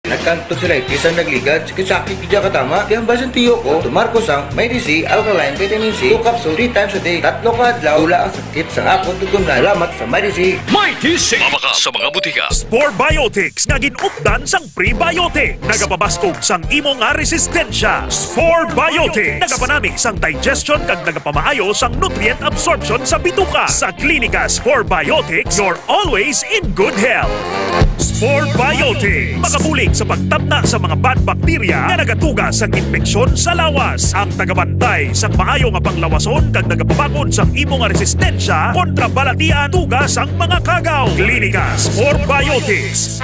Nagkanto sila kisang nagligad, sakit kidya katama. Di ang basan tiyo ko, Marcos ang may DC, alkaline, vitamin C, 2 capsule 3 times a day. 3 kadlaw, wala ang sakit sa akong tugong na. Salamat sa may DC. May DC! Mabakas sa mga butika. Spore Biotics nga ginupdan sang prebiotic. Nagapabaskog sang imo nga resistensya. Spore Biotics nagapanami sang digestion kag nagapamaayo sang nutrient absorption sa bituka. Sa klinika Spore Biotics, you're always in good health. Spore Biotics makabulig sa pagtabna sa mga bad bacteria nga nagatuga sang infeksyon sa lawas. Ang tagabantay sang maayo nga panglawason kag nagapabakod sang imo nga resistensya kontra balatian tuga sang mga kagaw. Klinika Spore Biotics.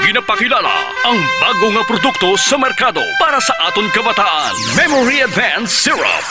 Ginapakilala ang bago nga produkto sa merkado para sa aton kabataan. Memory Advanced Syrup.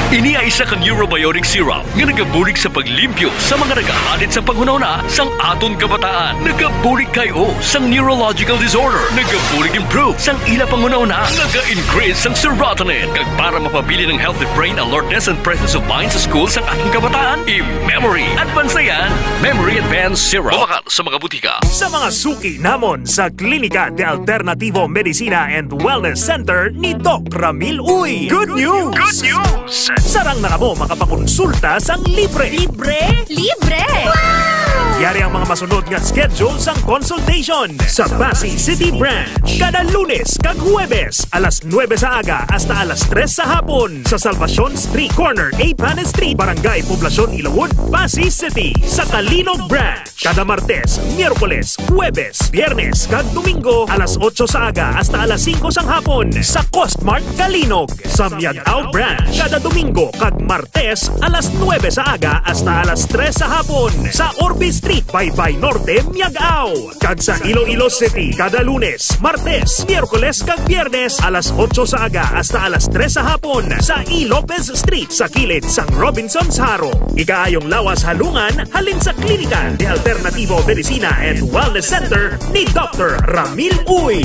Ini ay isa ka neurobiotic syrup nga nagabulig sa paglimpyo sa mga nagahalit sa panghunahuna sang aton kabataan. Nagabulig kayo sang neurological disorder. Nagabulig improve sang ila panghunahuna. Naga-increase sang serotonin kag para mapabili ng healthy brain alertness and presence of mind sa school sang ating kabataan. I-Memory Advance na yan. Memory Advanced Syrup. Mabakal sa mga butika. Sa mga suki namon sa Klinika de Alternativo Medicina and Wellness Center ni Doc Ramil Uy. Good news! Good news! Sarang na kamo makapakonsulta sang libre. Libre? Libre! Wow! Yari ang mga masunod nga schedule sang consultation sa Pasay City Branch. Kada Lunes kag Huwebes, alas 9 sa aga hasta alas 3 sa hapon. Sa Salvacion Street Corner, A. Panes Street, Barangay Poblacion, Ilawod, Pasay City. Sa Calinog Branch, kada Martes, Miyerkules, Huwebes, Biyernes kag Domingo, alas 8 sa aga hasta alas 5 sang hapon. Sa Costmart Calinog. Sa Miagao Branch, kada Domingo kag Martes, alas 9 sa aga hasta alas 3 sa hapon. Sa Orbe Street, Baybay Norte, Miagao. Kag sa Iloilo City, kada Lunes, Martes, Miyerkules kag Biyernes, alas 8 sa aga hasta alas 3 sa hapon. Sa E. Lopez Street, sa kilid sang Robinson's Haro. Ikaayong lawas halungan, halin sa Klinika de Alternativo Medicina and Wellness Center ni Dr. Ramil Uy.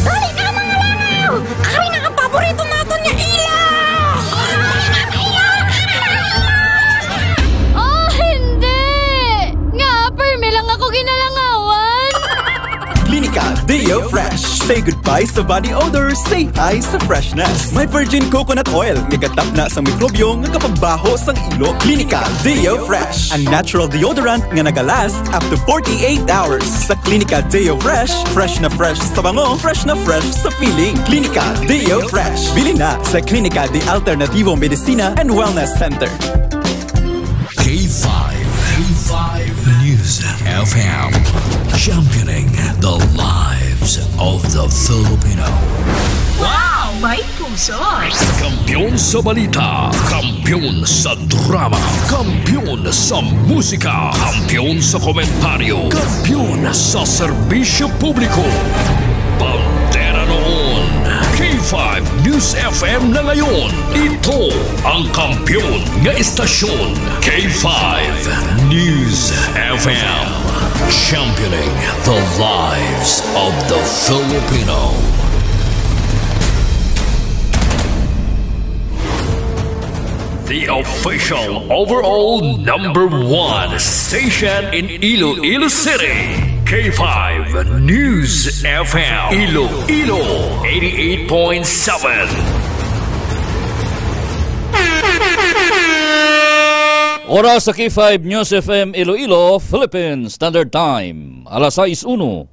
Dali ka mga langaw! Ari na ang paborito natin niya ila! Oh, hindi! Nga, perme lang ako ginalangawan! Klinika Deo Fresh. Say goodbye sa body odor, say hi sa freshness. May virgin coconut oil, nagatap na sa mikrobyo nga kapagbaho sang ilo. Klinika Deo Fresh. Ang natural deodorant nga nagalast up to 48 hours. Sa Klinika Deo Fresh, fresh na fresh sa bango, fresh na fresh sa feeling. Klinika Deo Fresh. Bili na sa Klinika de Alternativo Medicina and Wellness Center. K5 News FM, championing the lives of the Filipino. Wow! May puso! Kampiyon sa balita, kampiyon sa drama, kampiyon sa musika, kampiyon sa komentaryo, kampiyon sa serbisyo publiko. Pantera noon, K5 News FM na ngayon. Ito ang kampiyon nga istasyon, K5 News FM, championing the lives of the Filipino. The official overall #1 station in Iloilo City, K5 News FM, Iloilo 88.7. Oras sa K5 News FM Iloilo, Philippine Standard Time, alas 6:01.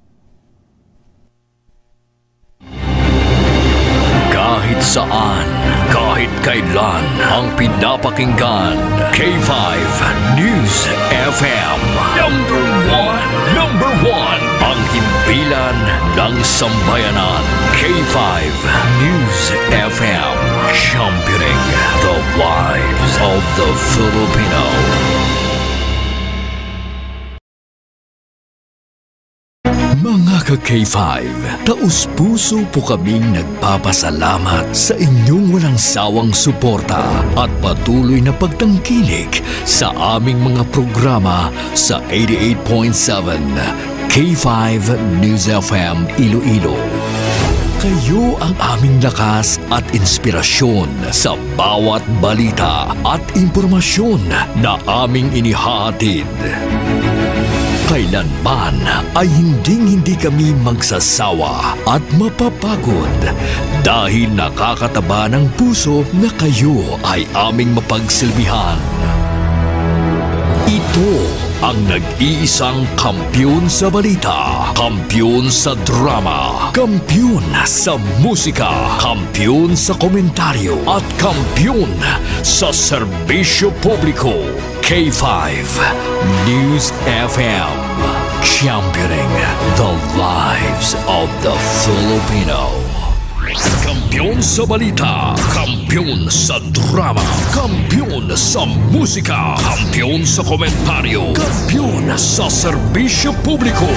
Kahit saan, kahit kailan, ang pinapakinggan, K5 News FM. Number one, ang himpilan ng sambayanan, K5 News FM, championing the lives of the Filipino. Mga ka-K5, taus-puso po kaming nagpapasalamat sa inyong walang sawang suporta at patuloy na pagtangkilik sa aming mga programa sa 88.7 K5 News FM Iloilo. Kayo ang aming lakas at inspirasyon sa bawat balita at impormasyon na aming inihahatid. Kailanman ay hindi kami magsasawa at mapapagod dahil nakakataba ng puso na kayo ay aming mapagsilbihan. Ito ang nag-iisang kampiyon sa balita, kampiyon sa drama, kampiyon sa musika, kampiyon sa komentaryo, at kampiyon sa serbisyo publiko. K5 News FM, championing the lives of the Filipino. Kampiyon sa balita, kampiyon sa drama, kampiyon sa musika, kampiyon sa komentaryo, kampiyon sa serbisyo publiko.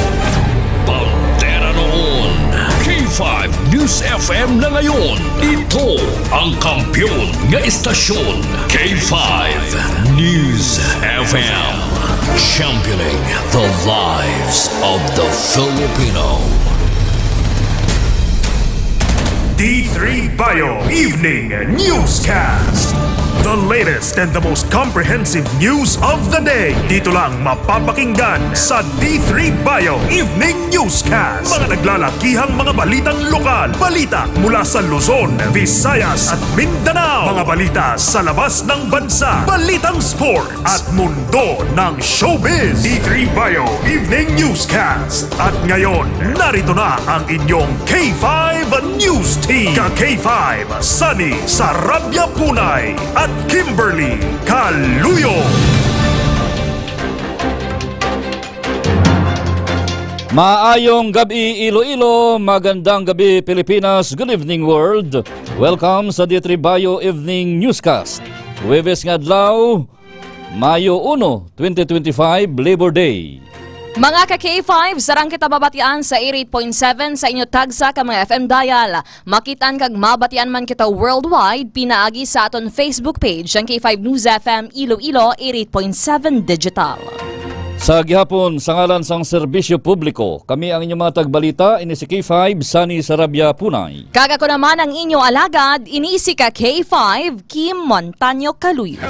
Pantera noon, K5 News FM na ngayon. Ito ang kampiyon ng istasyon, K5 News FM, championing the lives of the Filipino. D3 Bio Evening Newscast. The latest and the most comprehensive news of the day. Dito lang mapapakinggan sa D3 Bio Evening Newscast. Mga naglalakihang mga balitang lokal. Balita mula sa Luzon, Visayas at Mindanao. Mga balita sa labas ng bansa. Balitang sports at mundo ng showbiz. D3 Bio Evening Newscast. At ngayon, narito na ang inyong K5 News Team. Ka-K5, Sunny Sarabia Punay at Kimberly Caluyo. Maayong gabi Iloilo, magandang gabi Pilipinas, good evening world. Welcome sa D3 Bio Evening Newscast. Huwebes nga adlaw, Mayo 1, 2025, Labor Day. Mga ka-K5, sarang kita babatian sa 88.7 sa inyo tagsa ka mga FM dial. Makitaan kag mabatian man kita worldwide, pinaagi sa aton Facebook page ang K5 News FM Iloilo 88.7 Digital. Sa gihapon, sa ngalan sang serbisyo publiko, kami ang inyong mga tagbalita, ini si K5, Sunny Sarabia Punay. Kagako naman ang inyo alagad, ini si ka-K5, Kim Montaño Caluyo.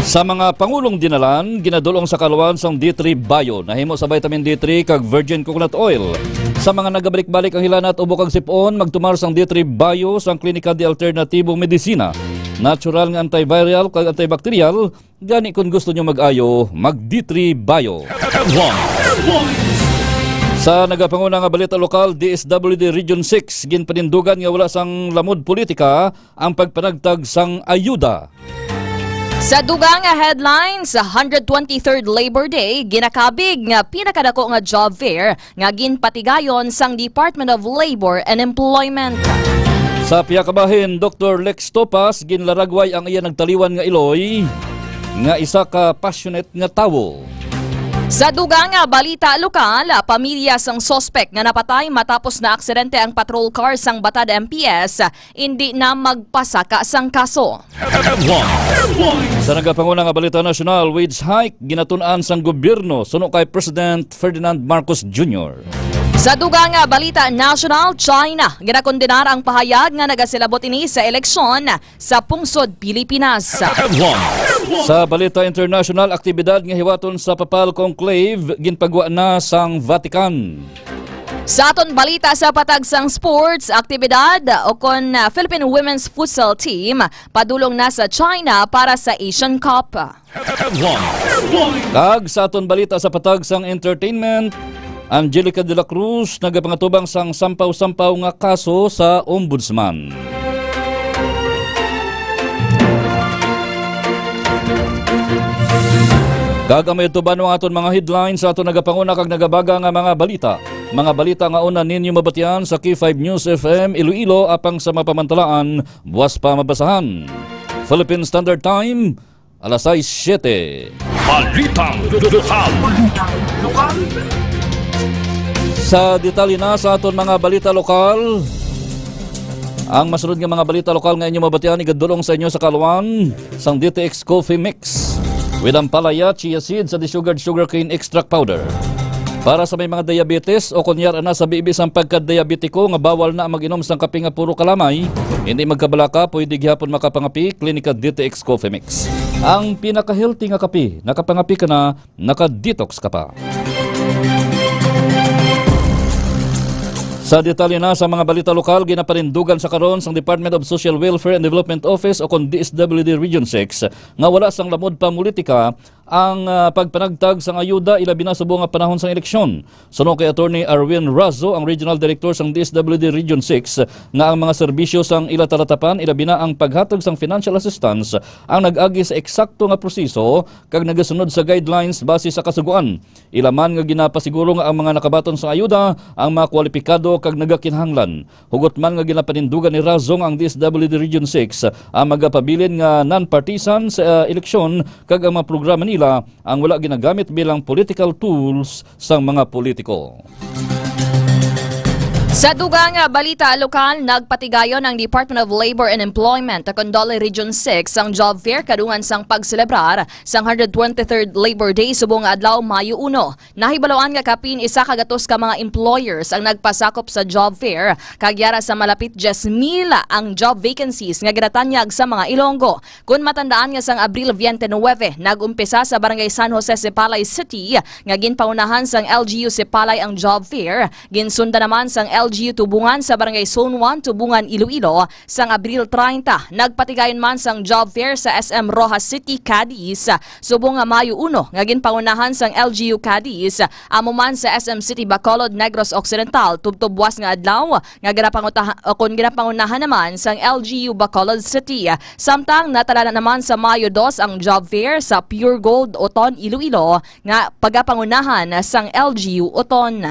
Sa mga pangulong dinalan, ginadulong sa kaluan sang D3 Bio, nahimo sa vitamin D3 kag virgin coconut oil. Sa mga nagabalik-balik ang hilanat ubo kag sipon, magtumar sang D3 Bio sang klinika di alternatibong medisina. Natural nga antiviral kag antibacterial, gani kung gusto nyo mag-ayo, mag D3 Bio. Sa nagapanguna nga balita lokal, DSWD Region 6, ginpanindugan nga wala sang lamod politika ang pagpanagtag sang ayuda. Sa dugang nga headlines, sa 123rd Labor Day, ginakabig nga pinakadako nga job fair nga ginpatigayon sang Department of Labor and Employment. Sa piyakabahin, Dr. Lex Topas, ginlaragway ang iya nagtaliwan nga Iloy, nga isa ka passionate nga tawo. Sa dugang nga balita lokal, pamilya sang sospek nga napatay matapos na aksidente ang patrol car sang Batad MPS, hindi na magpasaka sang kaso. Sa nagapanguna nga balita nasyonal, wage hike ginatun-an sang gobyerno suno kay President Ferdinand Marcos Jr. Sa dugang nga balita national, China, ginakondenar ang pahayag nga nagasilabot ini sa eleksyon sa pungsod Pilipinas. Sa balita international, aktibidad nga hiwaton sa Papal Conclave ginpagwa na sang Vatican. Sa aton balita sa patag sang sports, aktibidad o kon Philippine Women's Futsal Team padulong na sa China para sa Asian Cup. Kag sa aton balita sa patag sang entertainment, Angelica de la Cruz nagapangatubang sang sampaw-sampaw nga kaso sa ombudsman. Gagamay tuban ng aton mga headlines sa aton nagapanguna kag nagabaga nga mga balita. Mga balita nga una ninyo mabatian sa K5 News FM Iloilo apang sa mapamantalaan buwas pa mabasahan. Philippine Standard Time, alas 6:07. Balitang lokal. Sa detalye na sa aton mga balita lokal, ang masunod nga mga balita lokal nga inyo mabatian igadulong sa inyo sa kaluan sang DTX Coffee Mix with ang palaya, chia seeds at sugarcane extract powder. Para sa may mga diabetes o kunyar na sa biibis ang pagka-diabetiko nga bawal na mag-inom sang kape nga puro kalamay, hindi magkabalaka, pwede gihapon makapangapi, Klinika DTX Coffee Mix. Ang pinaka-healthy nga kape, nakapangapi ka na, naka-detox ka pa. Sa detalye na sa mga balita lokal, ginapanindugan sa karon sang Department of Social Welfare and Development Office o kon DSWD Region 6 nga wala sang lamod pa politika ang pagpanagtag sang ayuda ilabi na subo nga panahon sang eleksyon. Suno kay Attorney Arwin Razo, ang Regional Director sang DSWD Region 6, nga ang mga serbisyo sang ila taratapan ilabi na ang paghatag sang financial assistance ang nag-agi sa eksakto nga proseso kag nagasunod sa guidelines base sa kasuguan. Ilaman nga ginapasiguro nga ang mga nakabaton sa ayuda ang mga kwalipikado kag nagakinhanglan. Hugot man nga ginapanindugan ni Razong ang DSWD Region 6 ang magapabilin nga non-partisan sa eleksyon kag ang mga programa nila ang wala ginagamit bilang political tools sang mga politiko. Sa dugang balita lokal, nagpatigayon ang Department of Labor and Employment sa Condole Region 6 ang job fair kadungan sang pagselebrar sang 123rd Labor Day subong adlaw Mayo 1. Nahibaloan nga kapin isa kagatos ka mga employers ang nagpasakop sa job fair kagyara sa malapit 10,000 ang job vacancies nga ginatanyag sa mga Ilonggo. Kung matandaan nga sang Abril 29, nagumpisa sa Barangay San Jose, Sipalay City nga ginpaunahan sang LGU Sipalay ang job fair. Ginsunda naman sang LGU Tubungan sa Barangay Zone 1, Tubungan, Iloilo sang Abril 30. Nagpatigayon man sang job fair sa SM Rojas City, Cadiz subong nga Mayo 1 nga ginpangunahan sang LGU Cadiz. Amo man sa SM City Bacolod, Negros Occidental tubtubwas nga adlaw nga ginapangunahan naman sang LGU Bacolod City. Samtang natala naman sa Mayo 2 ang job fair sa Pure Gold, Oton, Iloilo nga pagapangunahan sang LGU Oton.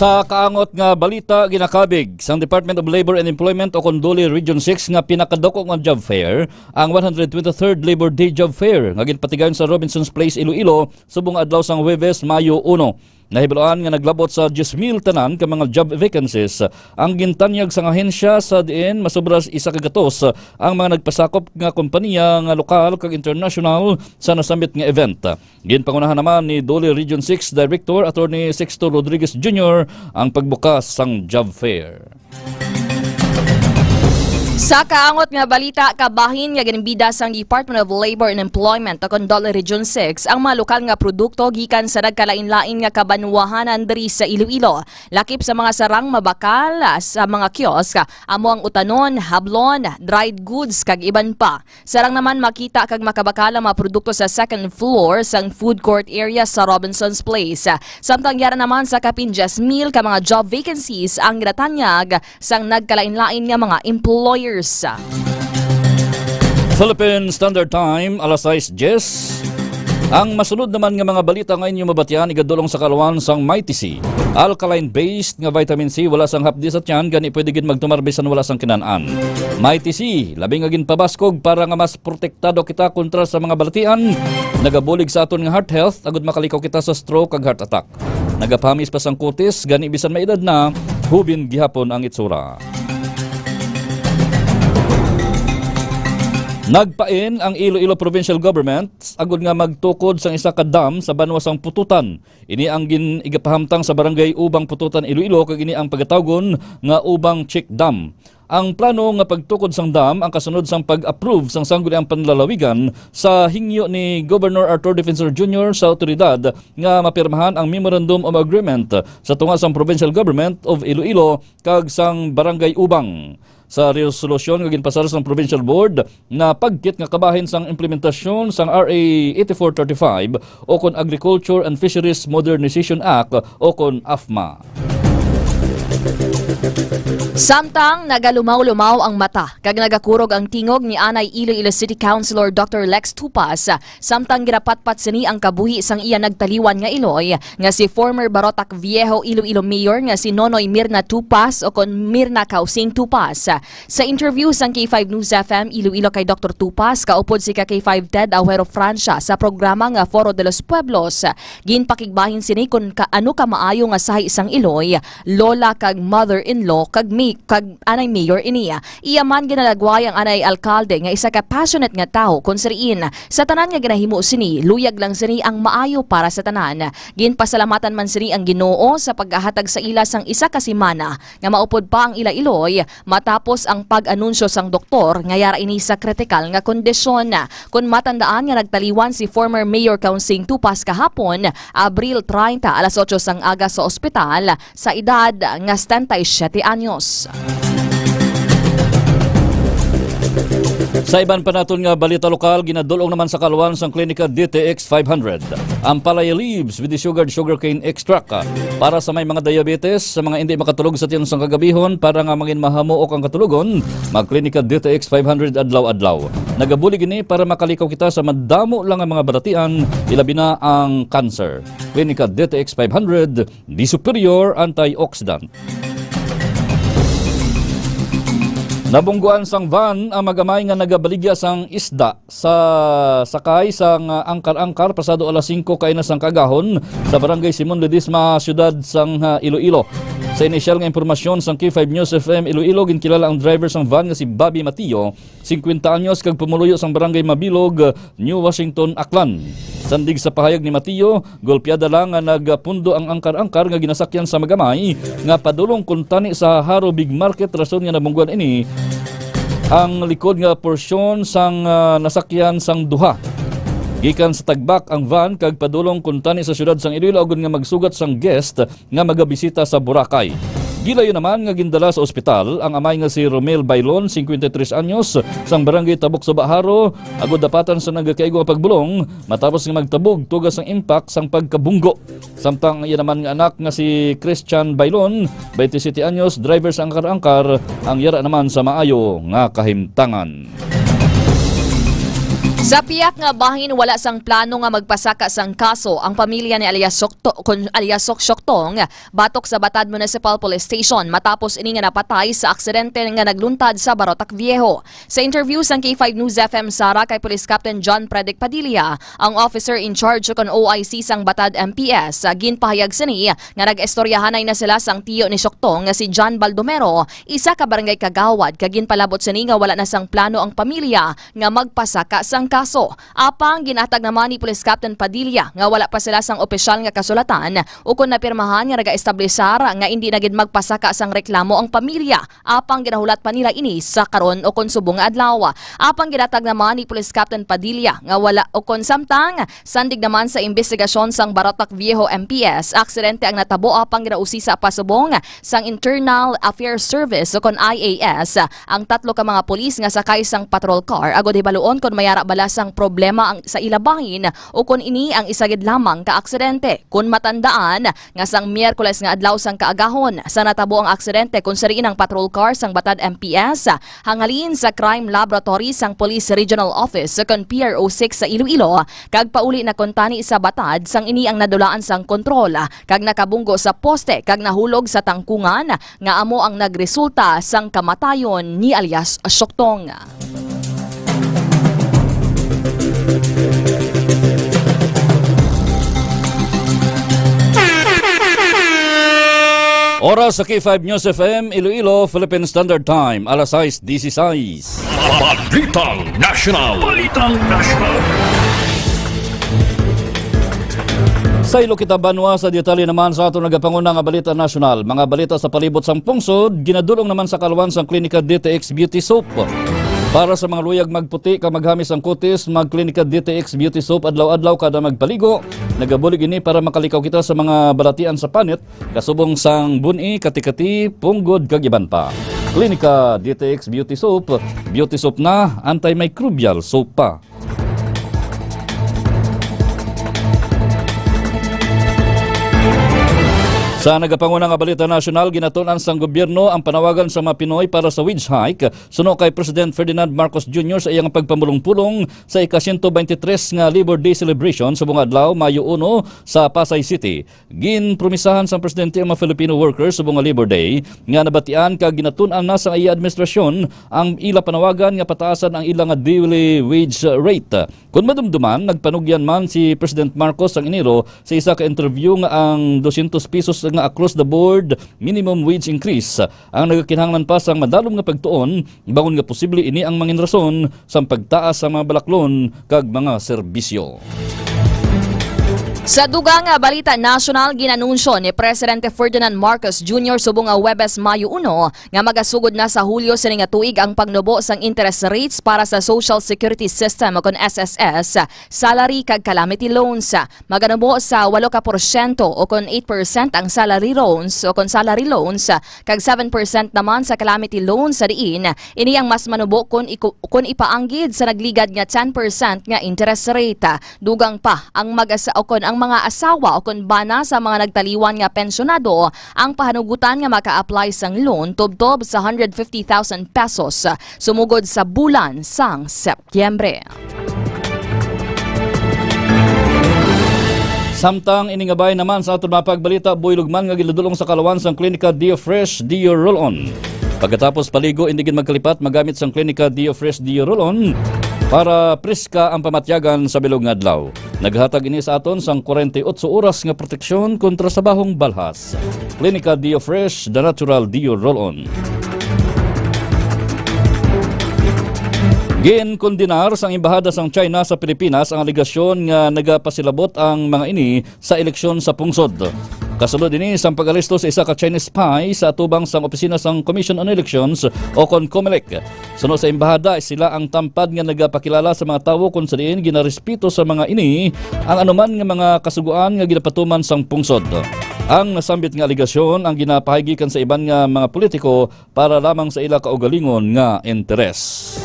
Sa kaangot nga balita, ginakabig sang Department of Labor and Employment o Condole Region 6 nga pinakadako nga job fair ang 123rd Labor Day Job Fair nga ginpatigayon sa Robinson's Place, Iloilo subong adlaw sang Huwebes, Mayo 1. Nahibaluan nga naglabot sa 10,000 tanan ka mga job vacancies ang gintanyag sa ahensya sa diin masobras isa kagatos ang mga nagpasakop nga kompanya nga lokal kag international sa nasambit nga event. Ginpangunahan naman ni Dole Region 6 Director Attorney Sixto Rodriguez Jr. ang pagbukas sang job fair. Sa kaangot nga balita, kabahin nga ginbida sang Department of Labor and Employment sa Condole Region 6 ang mga lokal nga produkto gikan sa nagkalain-lain nga kabanwahanan diri sa Iloilo. Lakip sa mga sarang mabakal sa mga kiosk, amo ang utanon, hablon, dried goods kag iban pa. Sarang naman makita kag makabakal ang mga produkto sa second floor sang food court area sa Robinson's Place. Samtang yara naman sa kapin 10,000 ka mga job vacancies ang ginatanyag sang nagkalain-lain nga mga employers. Philippine Standard Time, alas 6:10. Ang masunod naman nga mga balita ngayon yung mabatian igadulong sa kalawan sang Mighty C. Alkaline-based nga vitamin C wala sang hapdi sa tiyan gani pwede gid magtumarbisan wala sang kinaan. Mighty C, labi nga ginpabaskog para nga mas protektado kita kontra sa mga balatian. Nagabulig sa aton nga heart health agud makalikaw kita sa stroke kag heart attack. Nagapamis pa sang kutis gani bisan may edad na hubin gihapon ang itsura. Nagpain ang Iloilo Provincial Government agud nga magtukod sang isa ka dam sa banwasang Pututan. Ini ang ginigapahamtang sa barangay Ubang Pututan, Iloilo kag ini ang pagatawgon nga Ubang Check Dam. Ang plano nga pagtukod sang dam ang kasunod sang pag-approve sang sangguniang panlalawigan sa hingyo ni Governor Arthur Defensor Jr. sa otoridad nga mapirmahan ang Memorandum of Agreement sa tunga sang Provincial Government of Iloilo kag sang Barangay Ubang. Sa resolusyon nga ginpasar sang Provincial Board na pagkit nga kabahin sang implementasyon sang RA 8435 o kon Agriculture and Fisheries Modernization Act o kon AFMA. Samtang nagalumaw-lumaw ang mata kag nagakurog ang tingog ni Anay Iloilo City Councilor Dr. Lex Tupas samtang girapatpat sini ang kabuhi sang iya nagtaliwan nga Iloy nga si former Barotac Viejo Iloilo Mayor nga si Nonoy Mirna Tupas o kon Mirna Kausing Tupas. Sa interview sang K5 News FM Iloilo kay Dr. Tupas kaupod si K5 Ted Ahuero Francia sa programa nga Foro de los Pueblos, ginpakigbahin sini kung kaano ka maayo nga sahi sang Iloy, lola kag mother mother-in-law kag anay mayor iniya. Iya man ginalagway ang anay alkalde nga isa ka passionate nga tawo kun siriin sa tanan nga ginahimo sini luyag lang sini ang maayo para sa tanan. Ginpasalamatan man sini ang Ginoo sa paghahatag sa ila sang isa ka semana nga maupod pa ang ila iloy matapos ang pag-anunsyo sang doktor nga yara ini sa kritikal nga kondisyon. Kun matandaan nga nagtaliwan si former Mayor Kaunsing Tupas kahapon, Abril 30 alas 8 sang aga sa ospital sa edad nga 77 anyos. Sa iban pa naton nga balita lokal, ginadulong naman sa kaluan sang klinika DTX 500 ang Palaya Leaves with the sugarcane extract para sa may mga diabetes, sa mga hindi makatulog sa tiyan sang kagabihon para nga mangin mahamuok ang katulugon, magklinika DTX 500 adlaw-adlaw. Nagabulig ini para makalikaw kita sa madamo lang ang mga baratian, ilabi na ang cancer. Klinika DTX 500, the superior antioxidant. Nabungguan sang van ang magamay nga nagabaligya sang isda sa sakay sang angkar-angkar pasado alas 5 kaina sang kagahon sa barangay Simon Ledesma, siyudad sang Iloilo. Sa inisyal nga impormasyon sang K5 News FM Iloilo, ginkilala ang driver sang van nga si Bobby Matillo, 50 anyos kag pumuluyo sang barangay Mabilog, New Washington, Aklan. Sandig sa pahayag ni Matillo, golpeada lang nga nagpundo ang angkar-angkar nga ginasakyan sa magamay nga padulong kuntani sa Haro Big Market, rason nga nabungguan ini ang likod nga porsyon sang nasakyan sang duha. Gikan sa tagbak ang van kag padulong kuntani sa syudad sang Iloilo agon nga magsugat sang guest nga magabisita sa Boracay. Gilayo naman nga gindala sa ospital ang amay nga si Romel Bailon, 53 anyos, sang barangay Tabok sa Baharo, agod dapatan sa nagkaigo nga pagbulong matapos nga magtabog tugas ang impact sang pagkabunggo. Samtang iya naman nga anak nga si Christian Bailon, 27 anyos, driver sa angkar-angkar, ang yara naman sa maayo nga kahimtangan. Sa piyak nga bahin wala sang plano nga magpasaka sang kaso ang pamilya ni alias Sok Syoktong batok sa Batad Municipal Police Station matapos ini nga napatay sa aksidente nga nagluntad sa Barotac Viejo. Sa interview sang K5 News FM Sara kay Police Captain John Predic Padilla, ang officer in charge kon OIC sang Batad MPS, ginpahayag sini nga nag-estoryahanay na sila sang tiyo ni Syoktong nga si John Baldomero, isa ka barangay kagawad, kag ginpalabot sini nga wala na sang plano ang pamilya nga magpasaka sang kaso. Apang ginatag naman ni Police Captain Padilla nga wala pa sila sang opisyal nga kasulatan o kung napirmahan nga naga-establisar nga hindi na gid magpasaka sang reklamo ang pamilya. Apang ginahulat pa nila ini sa karon o kon subong nga adlaw. Apang ginatag naman ni Police Captain Padilla nga wala o kon samtang sandig naman sa investigasyon sang Barotac Viejo MPS, aksidente ang natabo apang ginausisa pa subong sang Internal Affairs Service o kon IAS ang tatlo ka mga pulis nga sakay sang patrol car agod hibaluon kon mayara bala sang problema ang sa ilabahin o kun ini ang isagid lamang ka aksidente. Kun matandaan nga sang Miyerkules nga adlaw sang kaagahon sa natabo ang aksidente kun sariin ang patrol car sang Batad MPS hangalin sa Crime Laboratory sang Police Regional Office kun PRO 6 sa Iloilo kag pauli na kontani sa Batad sang ini ang nadulaan sang kontrol kag nakabunggo sa poste kag nahulog sa tangkungan nga amo ang nagresulta sang kamatayon ni alias Syoktong. Oras sa K5 News FM Iloilo, Philippine Standard Time, alas 6:16. Balitang National. Sa ilo kita banwa sa detalye naman sa ato nagapanguna nga balita nasyonal. Mga balita sa palibot sang pungsod, ginadulong naman sa kaluwan sang klinika DTX Beauty Soap. Para sa mga luyag magputi ka maghamis ang kutis, magklinika DTX Beauty Soap adlaw-adlaw kada magpaligo. Nagabulig ini para makalikaw kita sa mga balatian sa panit, kasubong sang buni, kati-kati, punggod kag iban pa. Klinika DTX Beauty Soap na antimicrobial soap pa. Sa nagapanguna nga balita nasyonal, ginatunan sang gobyerno ang panawagan sa mga Pinoy para sa wage hike suno kay President Ferdinand Marcos Jr. sa iyang pagpamulong-pulong sa ika-123 nga Labor Day celebration sa bunga adlaw Mayo 1 sa Pasay City. Ginpromisahan sang presidente ang mga Filipino workers sa bunga Labor Day nga nabatian kag ginatunan na sa iya administrasyon ang ila panawagan nga pataasan ang ilang daily wage rate. Kung madumduman, nagpanugyan man si President Marcos ang Enero sa isa ka interview nga ang 200 pesos nga across the board minimum wage increase ang nagakinahanglan pa sang madalom nga pagtuon bangon nga posible ini ang mangin rason sa pagtaas sa mga balaklon kag mga serbisyo. Sa dugang balita national, ginanunsyo ni Presidente Ferdinand Marcos Jr. subong nga Huwebes Mayo 1 nga magasugod na sa Hulyo sa nga tuig ang pagnubo sang interest rates para sa Social Security System o kon SSS, salary kag calamity loans. Maganubo sa 8% o kon 8% ang salary loans o kon salary loans kag 7% naman sa calamity loans sa diin. Ini ang mas manubo kun ipaanggid sa nagligad nga 10% nga interest rate. Dugang pa ang ang mga asawa o kon bana sa mga nagtaliwan nga pensyonado ang pahanugutan nga maka-apply sang loan tubtob sa 150,000 pesos sumugod sa bulan sang Setyembre. Samtang iningabay naman sa aton mapagbalita, Boy Lugman nga giladulong sa kalawan sang klinika Dio Fresh Dio Roll-On. Pagkatapos paligo, indigin magkalipat magamit sang klinika Dio Fresh Dio Roll-On para preska ang pamatyagan sa bilog nga adlaw. Naghatag ini sa aton sang 48 oras nga proteksyon kontra sa bahong balhas. Klinika Dio Fresh, the natural Dio Roll-On. Ginkondinar sang embahada sang China sa Pilipinas ang aligasyon nga nagapasilabot ang mga ini sa eleksyon sa pungsod. Kasulod ini sang pag-alisto sa isa ka Chinese spy sa atubang sang opisina sang Commission on Elections o kon COMELEC. Sunod sa embahada, sila ang tampad nga nagapakilala sa mga tawo kung sa diin ginarespeto sa mga ini ang anuman nga mga kasuguan nga ginapatuman sang pungsod. Ang nasambit nga aligasyon ang ginapahigikan sa iban nga mga politiko para lamang sa ila kaugalingon nga interes.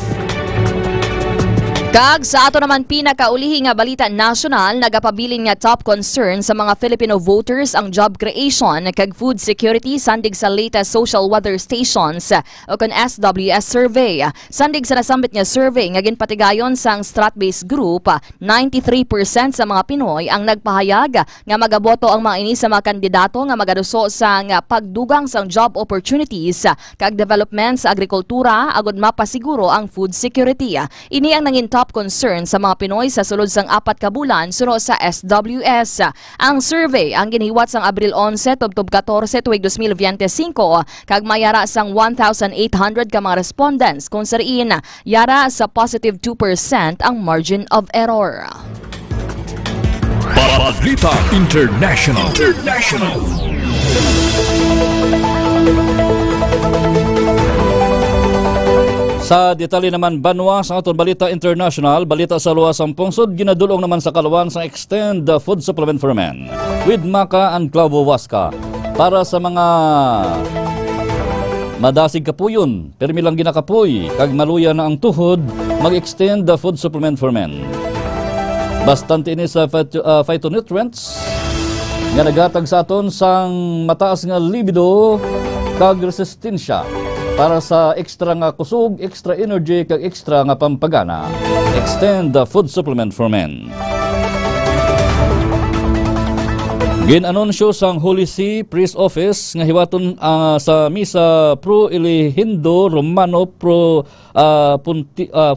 Kag sa ato naman pinakaulihi nga balita national, nagapabilin nga top concern sa mga Filipino voters ang job creation kag food security sandig sa latest social weather stations o kon SWS survey. Sandig sa nasambit nga survey nga ginpatigayon sang Strat-based group, 93% sa mga Pinoy ang nagpahayag nga magaboto ang mga ini sa mga kandidato nga magaduso sang pagdugang sang job opportunities kag development sa agrikultura agud mapasiguro ang food security. Ini ang nangin top concern sa mga Pinoy sa sulod sang 4 ka bulan suno sa SWS. Ang survey ang ginihiwat sang Abril 11 tubtob 14 tuig 2025 kag mayara sang 1,800 ka mga respondents kung sa riin yara sa positive 2% ang margin of error. Balita International. Sa detalye naman banwa sa aton balita international, balita sa luwasang pungsod, ginadulong naman sa kalawan sa Extend Food Supplement for Men with Maca and Clavo Wasca para sa mga madasig kapuyon, permi lang ginakapoy, kag maluya na ang tuhod, mag-extend the food supplement for men. Bastante ini sa phytonutrients nga nagatag sa aton sang mataas nga libido kag resistensya para sa extra nga kusog, extra energy kag extra nga pampagana. Extend the food supplement for men. Ginanunsyo sang Holy See Priest Office nga hiwaton sa Misa Pro Elegindo Romano Pro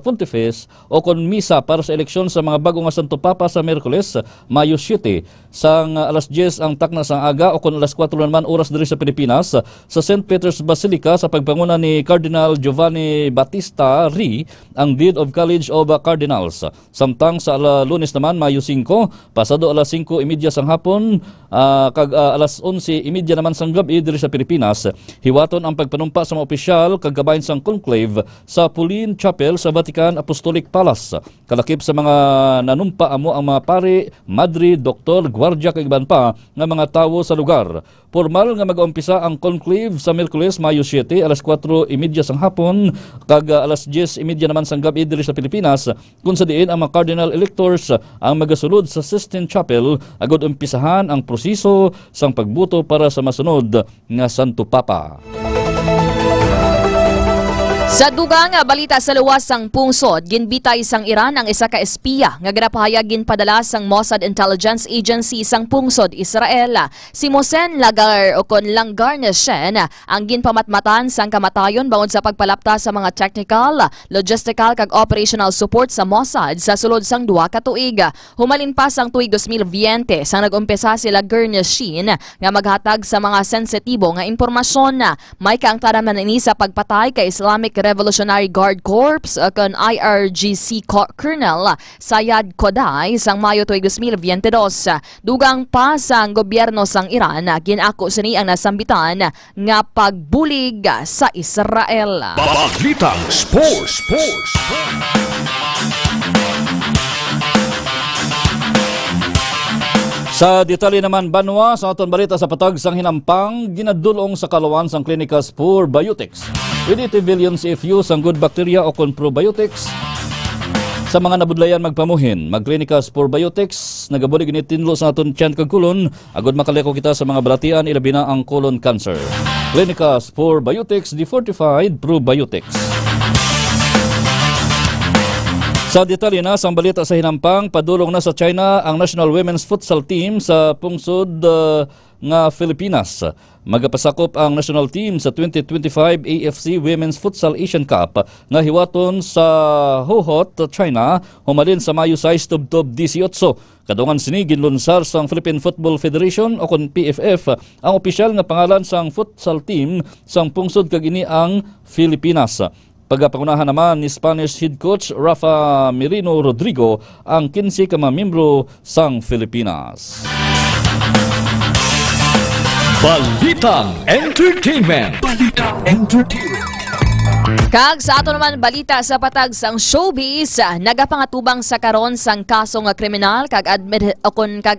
Pontifex o kon misa para sa eleksyon sa mga bago nga Santo Papa sa Miyerkules, Mayo 7 sang alas 10 ang takna sang aga o kon alas 4 naman oras diri sa Pilipinas sa St. Peter's Basilica sa pagpanguna ni Cardinal Giovanni Battista Ri, ang Dean of College of Cardinals. Samtang sa Lunes naman Mayo 5 pasado alas 5:30 sang hapon kag alas 11:30 naman sang gabi diri sa Pilipinas, hiwaton ang pagpanumpa sa mga opisyal kag gabahin sang conclave sa Pauline Chapel sa Vatican Apostolic Palace. Kalakip sa mga nanumpa amo ang mga pari, madri, doktor, gwardya kag iban pa nga mga tawo sa lugar. Formal nga mag-umpisa ang conclave sa Miyerkules Mayo 7 alas 4:30 sang hapon kag alas 10:30 naman sang gabi diri sa Pilipinas, kung sa diin ang mga cardinal electors ang magasulod sa Sistine Chapel agud umpisahan ang proseso sang pagbuto para sa masunod nga Santo Papa. Sa dugang balita sa luwas sang pungsod, ginbitay sang Iran ang isa ka espiya nga ginapahayag ginpadala sang Mossad Intelligence Agency sang pungsod Israel. Si Mohsen Lagar o kon Langarneshen ang ginpamatmatan sang kamatayon bangod sa pagpalapta sa mga technical, logistical kag operational support sa Mossad sa sulod sang 2 ka tuig. Humalin pa sang tuig 2020 sang nag-umpisa si Langarneshen nga maghatag sa mga sensitibo nga impormasyon. May kaangtaran man ini sa pagpatay kay Islamic Revolutionary Guard Corps kan IRGC Colonel Sayad Koday sang Mayo tuig 2022. Dugang pa sang gobyerno sang Iran, ginako sini ang nasambitan nga pagbulig sa Israel. Balitang Sports. Sa detalye naman banwa sa aton balita sa patag sang hinampang ginadulong sa kalawan sang Clinicas for Biotics. With billion CFU sang good bacteria o kon probiotics. Sa mga nabudlayan magpamuhin, mag-Clinicas for Biotics, nagabulig ginitinlo sa aton tiyan kag kulon, agud makaleko kita sa mga balatian ilabi na ang colon cancer. Clinicas for Biotics, the fortified probiotics. Sa detalye na sang balita sa hinampang, padulong na sa China ang National Women's Futsal Team sa pungsod nga Pilipinas. Magapasakop ang national team sa 2025 AFC Women's Futsal Asian Cup nga hiwaton sa Hohhot, China, humalin sa Mayo 6 tubtob 18. Kadungan sini ginlunsar sang Philippine Football Federation o kon PFF ang opisyal nga pangalan sang futsal team sang pungsod kag ini ang Pilipinas. Pagpapangunahan naman ni Spanish head coach Rafa Merino Rodrigo ang 15 ka mga miyembro sang Pilipinas. Balitang Entertainment. Kag sa ato naman balita sa patag sang showbiz, nagapangatubang sa karon sang kaso nga kriminal kag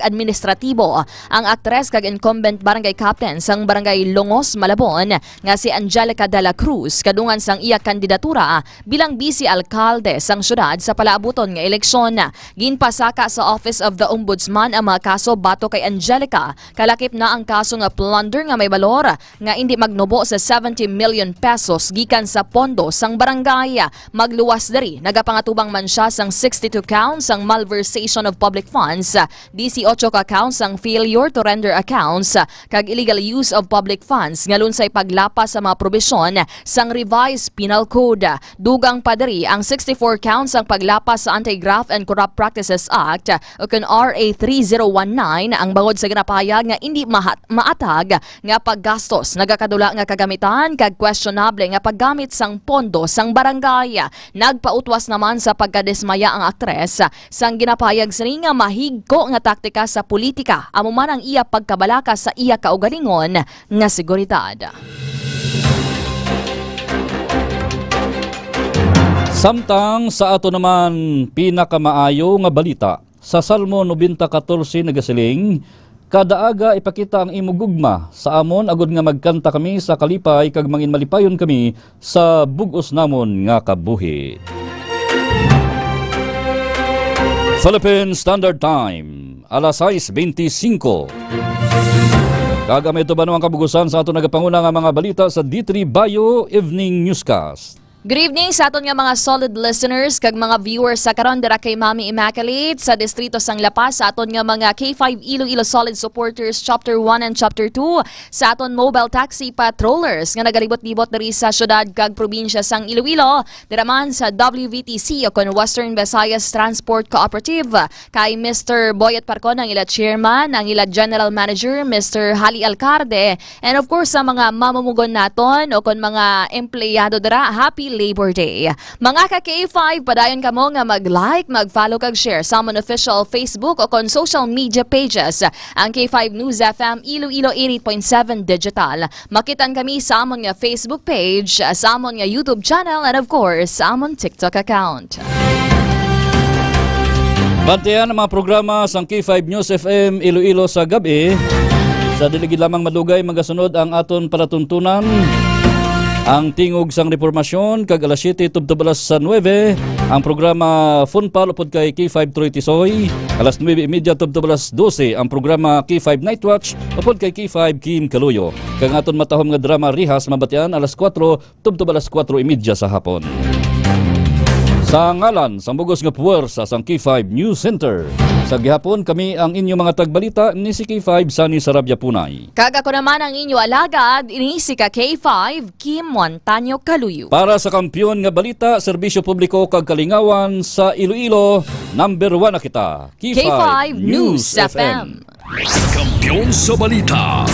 administratibo ang aktres kag incumbent barangay captain sang barangay Longos, Malabon nga si Angelica de la Cruz kadungan sang iya kandidatura bilang vice alkalde sang syudad sa palaabuton nga eleksyon. Ginpasaka sa Office of the Ombudsman ang mga kaso bato kay Angelica. Kalakip na ang kaso nga plunder nga may balor nga hindi magnubo sa 70 million pesos gikan sa pondo sang barangay. Magluwas diri nagapangatubang man siya sang 62 counts sang malversation of public funds, 18 ka counts sang failure to render accounts kag illegal use of public funds ngalun sa paglapas sa mga probisyon sang revised penal code. Dugang pa diri ang 64 counts sang paglapas sa Anti-Graft and Corrupt Practices Act o kun RA 3019 ang bangod sa ginapahayag nga hindi maatag nga paggastos nagakadula nga kagamitan kag questionable nga paggamit sang pondo sang barangay. Nagpautwas naman sa pagkadismaya ang aktres sang ginapahayag sini nga mahigko nga taktika sa politika amo man ang iya pagkabalaka sa iya kaugalingon nga seguridad. Samtang sa ato naman pinakamaayo nga balita, sa Salmo 90:14 nagasiling, kada aga ipakita ang imong gugma sa amon agud nga magkanta kami sa kalipay kag mangin malipayon kami sa bug-os namon nga kabuhi. Philippine Standard Time, alas 6:25. Kagamay ito ba ang kabugusan sa ato nagapanguna nga mga balita sa D3 Bayo Evening Newscast. Good evening sa aton nga mga solid listeners kag mga viewers sa karon dira kay Mami Immaculate sa distrito sang La Paz, sa aton nga mga K5 Iloilo solid supporters Chapter 1 and Chapter 2, sa aton mobile taxi patrollers nga nagalibot-libot diri sa syudad kag probinsya sang Iloilo, dira man sa WVTC o kon Western Visayas Transport Cooperative kay Mr. Boyet Parcon ang ila chairman, ang ila general manager Mr. Hali Alcarde, and of course sa mga mamumugon naton o kon mga empleyado dira, happy Labor Day. Mga ka-K5, padayon kamo nga mag-like, mag-follow kag share sa amon official Facebook o kon social media pages, ang K5 News FM Iloilo 88.7 Digital. Makitan kami sa amon nga Facebook page, sa amon nga YouTube channel, and of course sa amon TikTok account. Bantayan ang mga programa sang K5 News FM Iloilo sa gabi. Sa diligid lamang madugay magasunod ang aton palatuntunan. Ang tingog sang reformasyon kag alas 7 tubtob alas 9 Ang programa Funpal upod kay K5 Troy Tisoy, alas 9:30 tubto alas 12 ang programa K5 Night Watch upod kay K5 Kim Kaluyo. Kang aton matahom nga drama Rihas mabatian alas 4 tubto alas 4:30 sa hapon. Sa ngalan sa bugos nga puwersa sang K5 News Center. Sa gihapon kami ang inyong mga tagbalita ni si K5 Sunny Sarabia Punay. Kag ako naman ang inyo alagad, ini si ka K5 Kim Montaño Kaluyo. Para sa kampiyon nga balita, serbisyo publiko kag kalingawan sa Iloilo, number 1 na kita. K5 News FM. Kampiyon sa balita.